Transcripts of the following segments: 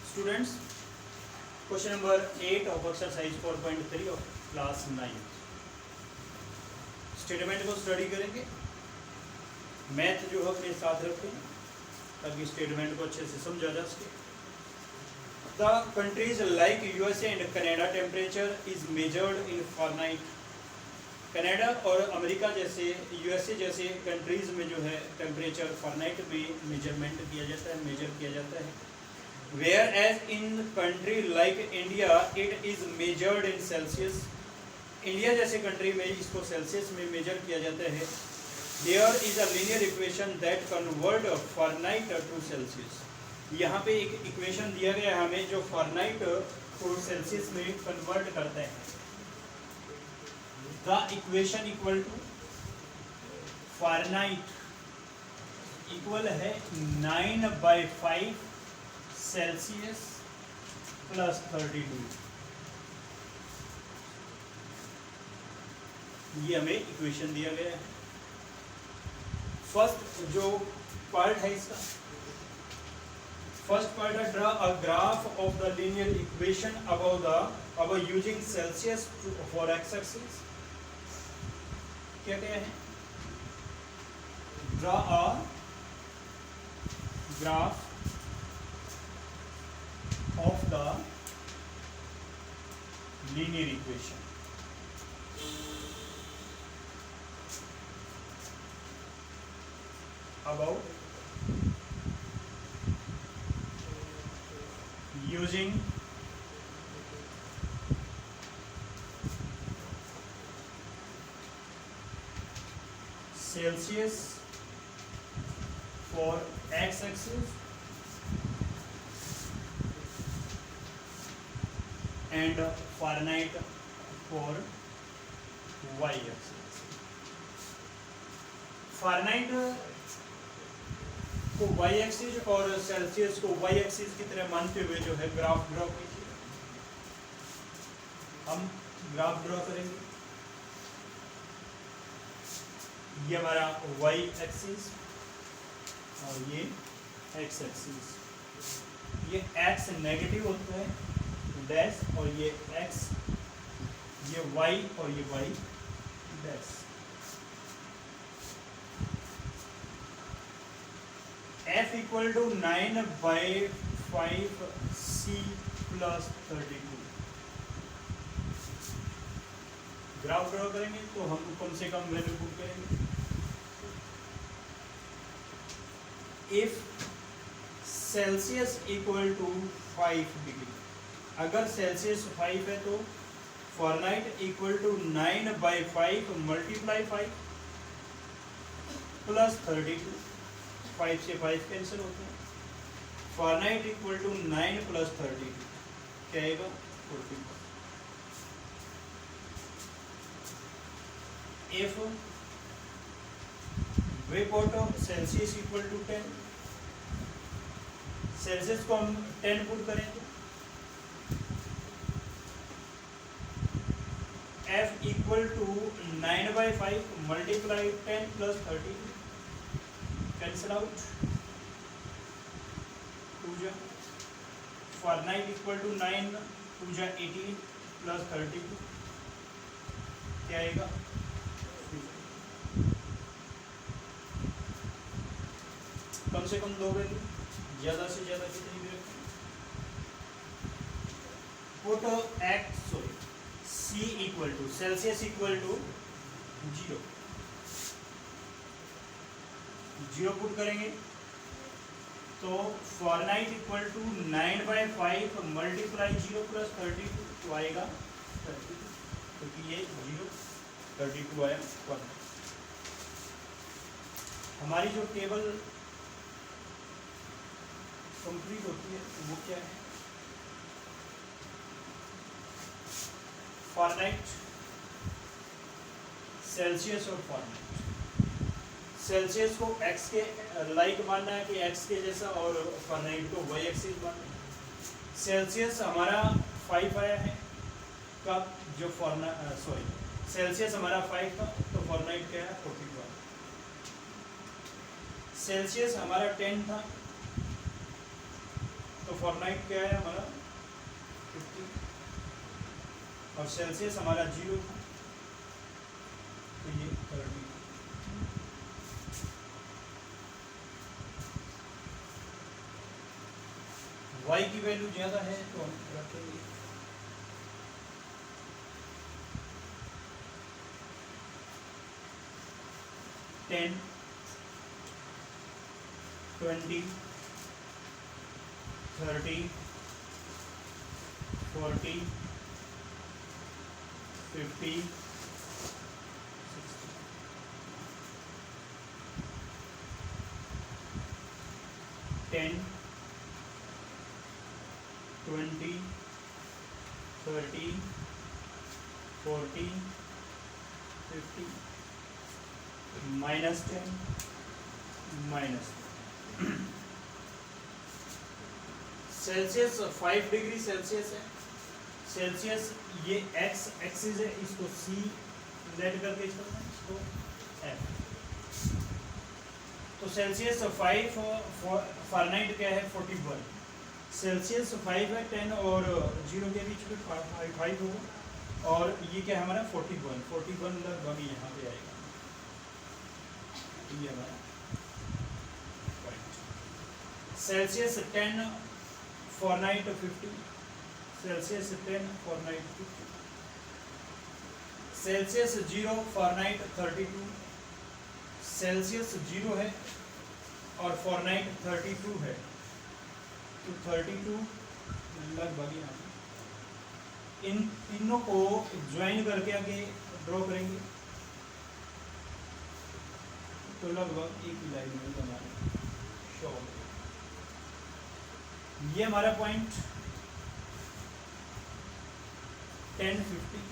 Students, question number 8 of exercise 4.3 of class 9 statement को study करेंगे। Math जो है अपने साथ रखें ताकि स्टेटमेंट को अच्छे से समझा जा सके। The countries like USA and Canada temperature is measured in fortnight. Canada और अमेरिका जैसे यूएसए जैसे कंट्रीज में जो है टेम्परेचर फॉरनाइट में मेजरमेंट किया जाता है, मेजर किया जाता है। Where as in country like India it is measured in Celsius. India जैसे कंट्री में इसको सेल्सियस में मेजर किया जाता है। There is a linear equation that convert Fahrenheit to Celsius. यहाँ पे एक इक्वेशन दिया गया है हमें जो फॉरनाइट को सेल्सियस में कन्वर्ट करता है। The equation equal to Fahrenheit equal है 9/5 सेल्सियस प्लस 32। ये हमें इक्वेशन दिया गया है। फर्स्ट जो पार्ट है इसका, फर्स्ट पार्ट है draw a graph of the linear equation above using Celsius for x axis. क्या क्या है? Draw a graph of the linear equation about using Celsius for x-axis and Fahrenheit for y-axis। Fahrenheit को y-axis और Celsius को y-axis की तरह मानते हुए जो है ग्राफ ड्रॉ कीजिए। हम ग्राफ ड्रॉ करेंगे। ये हमारा y-axis और ये x-axis। ये x नेगेटिव होता है डैश और ये x, ये y और ये y dash. f equal to 9/5 c plus 32। Graph draw करेंगे तो हम कम से कम वैल्यू पुट करेंगे। If Celsius equal to 5 degree, अगर सेल्सियस 5 है तो Fahrenheit equal to 9/5 multiply 5 plus 32। 5 से 5 कैंसिल होते हैं। फॉरनाइट इक्वल टू 9 प्लस 32 क्या आएगा? 40। If we put Celsius equal to 10, Celsius को हम 10 पुट करें तो f equal to 9/5 multiply 10 plus 32 cancel out. 2 जा फॉरनाइट इक्वल टू 9 2 जा 18 प्लस 32 क्या आएगा? कम से कम 2 वैल्यू, ज्यादा से ज्यादा कितनी भी रखें। Put x sorry C equal to Celsius equal to 0 put करेंगे तो Fahrenheit equal to 9/5 multiply 0 plus 32 तो आएगा 32, क्योंकि ये 0 32 आया। हमारी जो टेबल कंप्लीट होती है वो क्या है? फॉरनाइट, सेल्सियस और फॉरनाइट। सेल्सियस को x के लाइक मानना है कि x के जैसा, और फॉरनाइट को y एक्सिस मानना है। सेल्सियस हमारा 5 आया है कब? जो सेल्सियस हमारा 5 था तो फॉरनाइट क्या है? 41। सेल्सियस हमारा 10 था तो फॉरनाइट क्या है हमारा 50 और सेल्सियस हमारा 0 था, तो ये 30। y की वैल्यू ज़्यादा है तो हम रखेंगे 10, 20, 30, 40, 50, 60। 10, 20, 30, 40, 50, -10, -10। सेल्सियस 5 डिग्री सेल्सियस है। सेल्सियस ये एक्स एक्सिस है, इसको सी लेट करके इसको एफ। तो सेल्सियस 5 फ़ारेनहाइट क्या है 41। सेल्सियस 5 है, 10 और 0 के बीच में 5 होगा, और ये क्या है हमारा 41 लगभग यहाँ पे आएगा। ये हमारा point. Celsius 10 Fahrenheit 50, Celsius 10 Fahrenheit 50, Celsius 0 Fahrenheit 32, Celsius 0 है और फ़ारेनहाइट 32 है, तो 32 लगभग यहाँ पे। इन तीनों को ज्वाइन करके आगे ड्रॉ करेंगे तो लगभग एक लाइन में हमारे शो। ये हमारा पॉइंट 1050,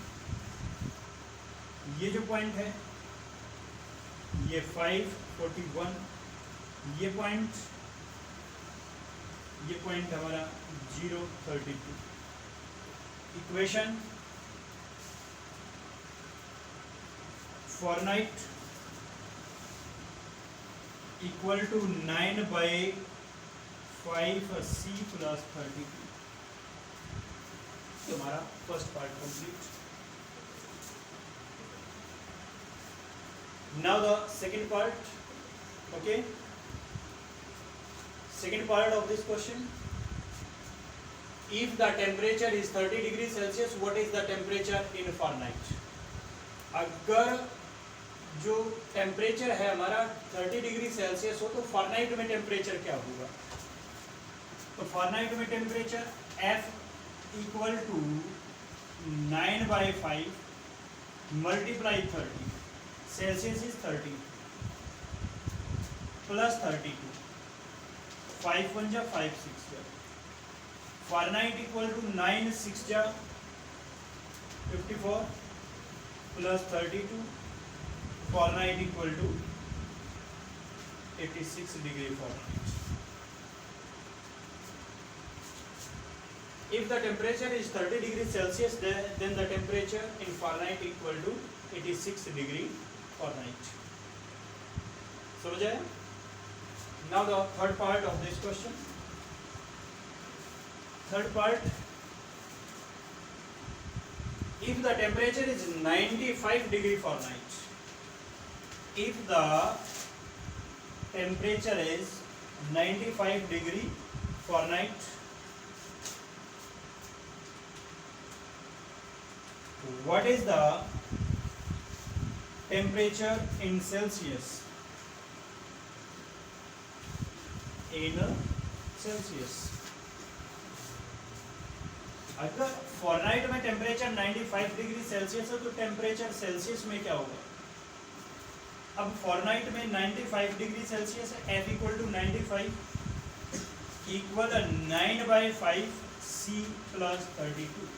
ये जो पॉइंट है ये 541, ये पॉइंट हमारा 032। Equation Fahrenheit equal to 9/5C + 32। तो हमारा first part complete. Now the second part. Okay, second part of this question, if the temperature is 30 degrees Celsius, what is the temperature in Fahrenheit? अगर जो temperature है हमारा 30 degree Celsius हो तो Fahrenheit में temperature क्या होगा? तो फ़ारेनहाइट में टेम्परेचर F = 9/5 × 30, सेल्सियस इज 30 + 32, 5 1 जा 5 6 जा। फ़ारेनहाइट = 9 6 जा 54 + 32, Fahrenheit = 86 degree Fahrenheit. If the temperature is 30 degrees Celsius, then the temperature in Fahrenheit = 86 degree Fahrenheit. समझ आया? Now the third part of this question. Third part, if the temperature is 95 degree Fahrenheit, if the temperature is 95 degree Fahrenheit, what is the temperature in Celsius? In Celsius, अगर Fahrenheit में temperature 95 degree Celsius है तो temperature Celsius में क्या होगा? अब Fahrenheit में 95 degree Celsius है, F = 95 = 9/5C + 32।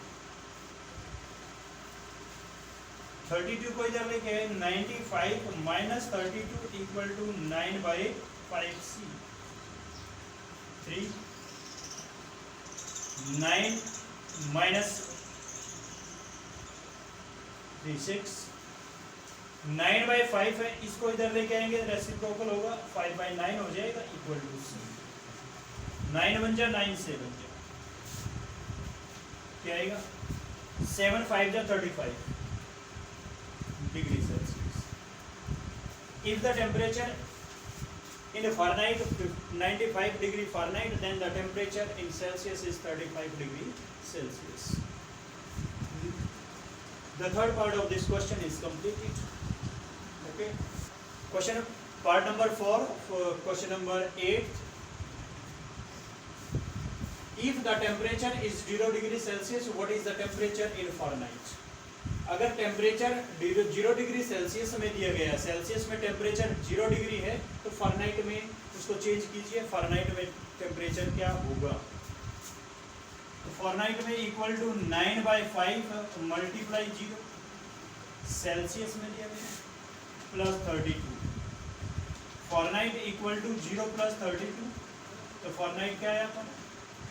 32 को इधर लेके 95 - 32 = 9/5C। 3 9 - 3 6, 9/5 है, इसको इधर लेके आएंगे रेसिप्रोकल होगा, 5/9 हो जाएगा = C। 9 बन जा 9 से बन जा, क्या आएगा 7 5 जा 35 degree Celsius. If the temperature in Fahrenheit 95 degree Fahrenheit, then the temperature in Celsius is 35 degree Celsius. The third part of this question is completed. Okay. Question part number 4, question number 8. If the temperature is 0 degree Celsius, what is the temperature in Fahrenheit? अगर temperature 0 degree Celsius में दिया गया है, Celsius में temperature 0 degree है, तो Fahrenheit में उसको चेंज कीजिए, फारेनहाइट में टेम्परेचर क्या होगा। तो फारेनहाइट में इक्वल टू 9/5 मल्टीप्लाई 0, सेल्सियस में दिया गया है plus 32, Fahrenheit equal to 0 plus 32, तो फारेनहाइट क्या है आपका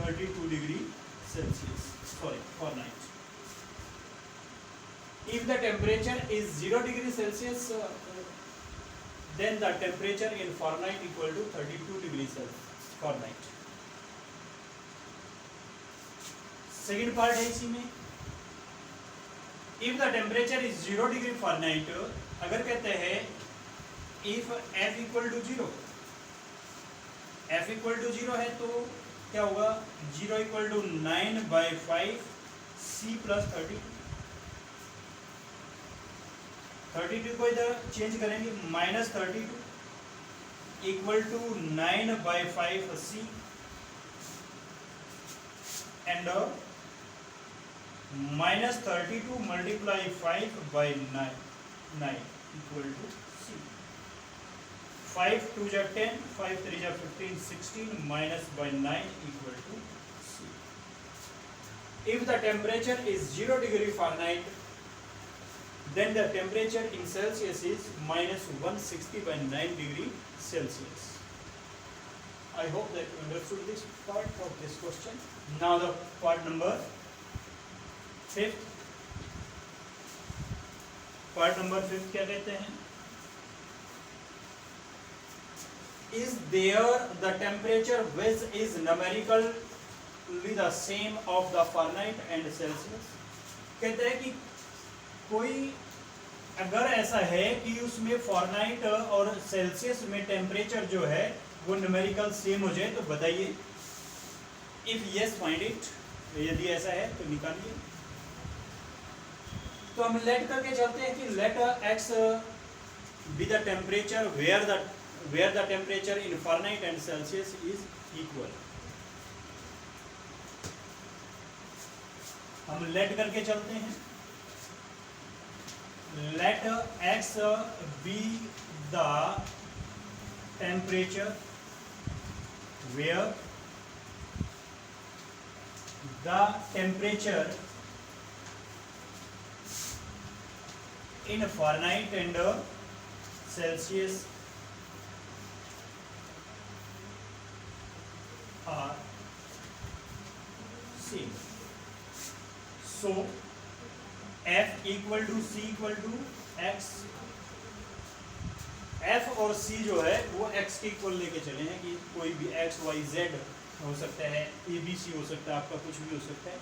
32 degree Celsius, sorry Fahrenheit. If the temperature is 0 degree Celsius, then the temperature in Fahrenheit equal to 32 degree Celsius Fahrenheit. Second part है इसी में, if the temperature is 0 degree Fahrenheit, अगर कहते हैं if f equal to 0, f equal to 0 है तो क्या होगा 0 equal to 9/5 c plus 32, 32 को इधर चेंज करेंगे -32 equal to 9/5 c and -32 multiply 5/9 equal to c। 5 2 जा 10, 5 3 जा 15, 16 -/9 equal to c। If the temperature is 0 degree Fahrenheit, then the temperature in Celsius is -160/9 degree Celsius. I hope that you understood this part of this question. Now the part number 5th. Part number 5th क्या कहते हैं? Is there the temperature which is numerically the same of the Fahrenheit and Celsius? कहते हैं कि कोई अगर ऐसा है कि उसमें फारेनहाइट और सेल्सियस में टेम्परेचर जो है वो न्यूमेरिकल सेम हो जाए तो बताइए। इफ यस फाइंड इट, यदि ऐसा है तो निकालिए। तो हम लेट करके चलते हैं कि let x be the temperature where the temperature in Fahrenheit and Celsius is equal. हम लेट करके चलते हैं, let x be the temperature where the temperature in Fahrenheit and Celsius are same. So f equal to c equal to x, f और c जो है वो x के equal लेके चले हैं कि कोई भी x y z हो सकता है, a b c हो सकता है, आपका कुछ भी हो सकता है,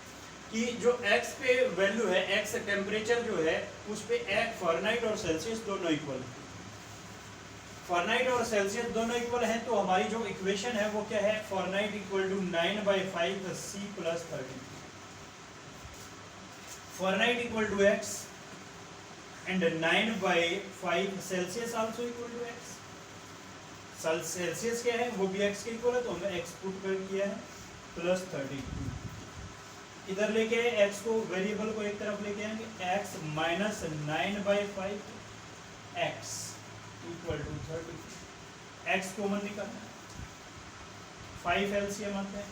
कि जो x पे वैल्यू है, x टेम्परेचर जो है उस पे फारेनहाइट और सेल्सियस दोनों इक्वल है। फारेनहाइट और सेल्सियस दोनों इक्वल हैं तो हमारी जो इक्वेशन है वो क्या है, Fahrenheit equal to 9/5 c plus 30, Fahrenheit equal to x and 9/5 Celsius also equal to x. Celsius क्या है वो भी x के इक्वल है तो हमने x पुट कर किया है प्लस 32। इधर लेके x को वेरिएबल को एक तरफ लेके आएंगे, x minus 9/5 x equal to 30, x common निकालना, 5 एलसीएम आता है,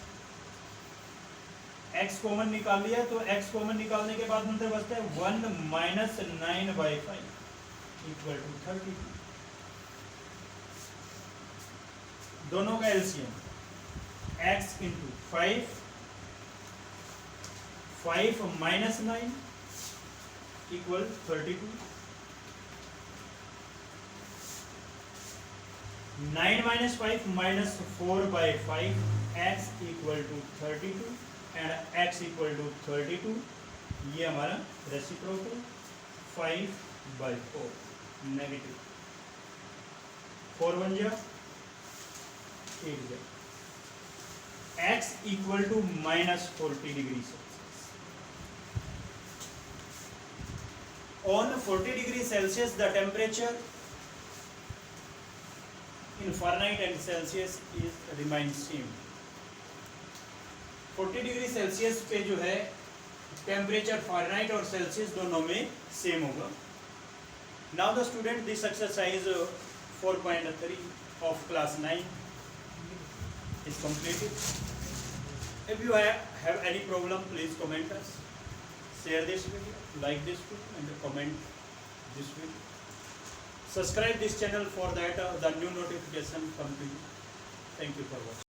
x कॉमन निकाल लिया तो x कॉमन निकालने के बाद अंदर बचता है 1 माइनस 9/5 इक्वल टू 32। दोनों का LCM x into 5 minus 9 equal 32, 9 minus 5 minus 4/5 x equal to 32 and x equal to 32, ये हमारा रेसिप्रोकल 5/4 नेगेटिव 4 बन जा 8 जा x equal to -40 degree Celsius. On 40 degree Celsius the temperature in Fahrenheit and Celsius is remain same। 40 degree Celsius पे जो है temperature Fahrenheit और Celsius दोनों में सेम होगा। Now the student this exercise 4.3 of class 9 is completed। If you have any problem, please comment us, share this video, like this video and comment this video। Subscribe this channel for that the new notification come to you। Thank you for watching।